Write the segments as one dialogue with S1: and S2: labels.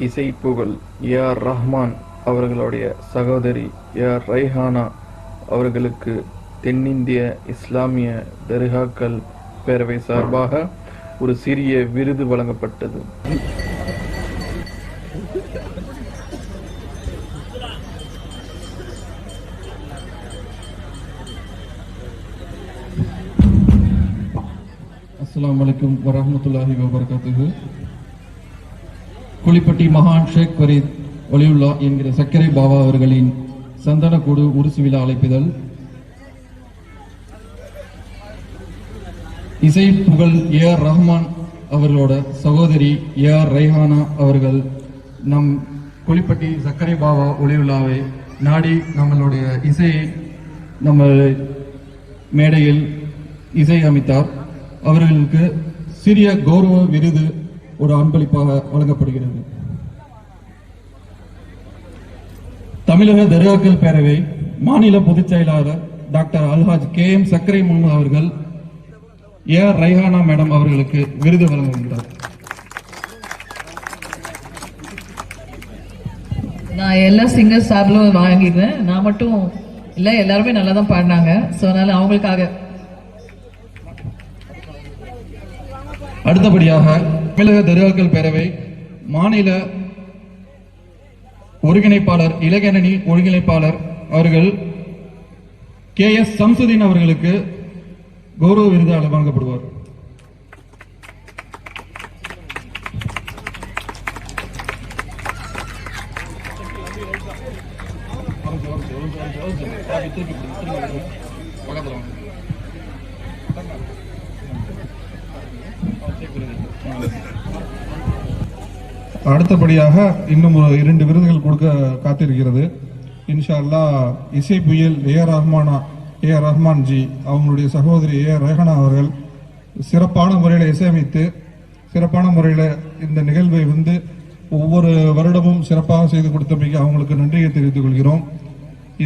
S1: இசைப்புகழ் A.R.. Rahman அவர்களுடைய சகோதரி A.R.. Raihana அவர்களுக்கு தென்னிந்திய இஸ்லாமிய தர்காக்கள் பேரவை சார்பாக ஒரு சிறிய விருது வழங்கப்பட்டது.
S2: அஸ்ஸலாமு அலைக்கும் வரஹ்மத்துல்லாஹி வபரகாத்துஹு. குளிப்பட்டி மகான் ஷேக் ஃபரீத் வலியுல்லா என்கிற சக்கரை பாபா அவர்களின் சந்தனக்கூடு உருசு விழா அழைப்பிதழ். இசை புகழ் ஏ.ஆர். ரஹ்மான் அவர்களோட சகோதரி ஏ.ஆர். ரைஹானா அவர்கள் நம் குளிப்பட்டி சக்கரை பாபா ஒளியுல்லாவை நாடி நம்மளுடைய இசையை நம்ம மேடையில் இசை அமைத்தார். அவர்களுக்கு சிறிய கௌரவ விருது ஒரு அன்பளிப்பாக வழங்கப்படுகிறது. தமிழக தர்காக்கள் பேரவை மாநில பொதுச் செயலாளர் டாக்டர் அல்ஹாஜ் கே.எம். சக்கரை முகமது அவர்கள் ஏ.ஆர். ரைஹானா மேடம் அவர்களுக்கு விருது வழங்குகிறார்.
S3: நான் எல்லா சிங்கர்ஸ் சார்பிலும் வாங்கிடுறேன். நான் மட்டும் இல்லை, எல்லாருமே நல்லா தான் பாடினாங்க. ஸோ அதனால அவங்களுக்காக.
S2: அடுத்தபடியாக தமிழக தர்காக்கள் பேரவை மாநில ஒருங்கிணைப்பாளர் இளைஞரணி ஒருங்கிணைப்பாளர் அவர்கள் கே.எஸ். சம்சுதீன் அவர்களுக்கு கௌரவ விருது வழங்கப்படுவார். அடுத்தபடியாக இன்னும் 2 விருதுகள் கொடுக்க காத்திருக்கிறது. இன்ஷா அல்லாஹ் இசை புயல் ஏ.ஆர். ரஹ்மான் ஜி அவங்களுடைய சகோதரி ஏ.ஆர். ரைஹானா அவர்கள் சிறப்பான முறையில் இசையமைத்து சிறப்பான முறையில் இந்த நிகழ்வை ஒவ்வொரு வருடமும் சிறப்பாக செய்து கொடுத்தமைக்கு அவங்களுக்கு நன்றியை தெரிவித்துக் கொள்கிறோம்.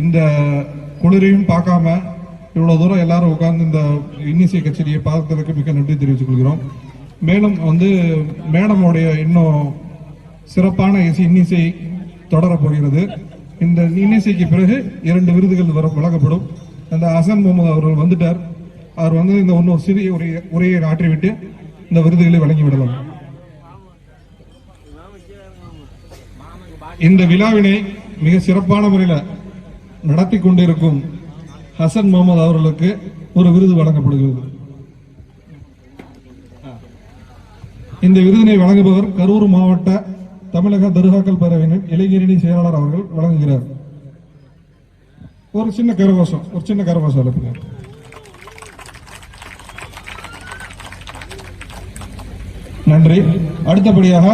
S2: இந்த குளிரையும் பார்க்காம இவ்வளவு தூரம் எல்லாரும் உட்கார்ந்து இந்த இன்னிசை கச்சேரியை பார்த்ததற்கு மிக நன்றி தெரிவித்துக் கொள்கிறோம். மேலும் மேடமுடைய இன்னும் சிறப்பான இன்னிசை தொடரப் போகிறது. இந்த இன்னிசைக்கு பிறகு 2 விருதுகள் வழங்கப்படும். அந்த ஹசன் முகமது அவர்கள் வந்துட்டார். அவர் இந்த இன்னொரு சிறிய உரையை ஆற்றிவிட்டு இந்த விருதுகளை வழங்கிவிடலாம். இந்த விழாவினை மிக சிறப்பான முறையில் நடத்தி கொண்டிருக்கும் ஹசன் முகமது அவர்களுக்கு ஒரு விருது வழங்கப்படுகிறது. இந்த விருதினை வழங்குபவர் கரூர் மாவட்ட தமிழக தர்காக்கள் பேரவையின் இளைஞரணி செயலாளர் அவர்கள் வழங்குகிறார். ஒரு சின்ன கரகோஷம் எழுப்புங்க. நன்றி. அடுத்தபடியாக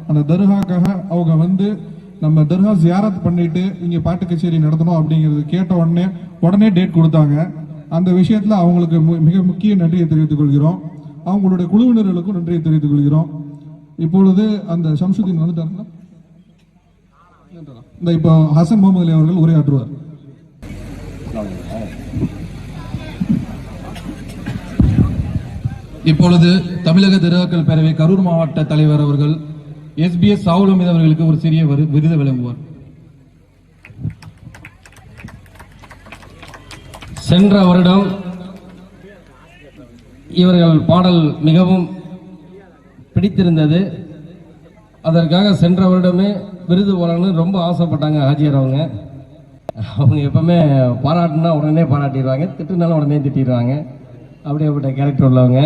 S2: அந்த தர்காக்காக அவங்க நம்ம தர்கா ஜியாரத் பண்ணிட்டு இங்க பாட்டு கச்சேரி நடத்தணும் அப்படிங்கிறது கேட்ட உடனே டேட் கொடுத்தாங்க. அந்த விஷயத்துல அவங்களுக்கு மிக முக்கிய நன்றியை தெரிவித்துக் கொள்கிறோம். அவங்களுடைய குழுவினர்களுக்கும் நன்றியை தெரிவித்துக் கொள்கிறோம். இப்பொழுது அந்த ஷம்சுதீன் வந்துட்டாருங்களா? இப்போ ஹசன் முகமது அலி அவர்கள் உரையாற்றுவார். இப்பொழுது தமிழக தர்காக்கள் பேரவை கரூர் மாவட்ட தலைவர் அவர்கள் எஸ்.பி.எஸ். சாவுல் அமீது அவர்களுக்கு ஒரு சிறிய விருது வழங்குவார்.
S4: சென்ற வருடம் இவர்கள் பாடல் மிகவும் பிடித்திருந்தது. அதற்காக சென்ற வருடமே விருது வழங்கணும்னு ரொம்ப ஆசைப்பட்டாங்க ஹாஜியார் அவங்க எப்பவுமே பாராட்டுனா உடனே பாராட்டிடுவாங்க, திட்டுனாலும் உடனே திட்டிடுவாங்க. அப்படியேப்பட்ட கேரக்டர் உள்ளவங்க.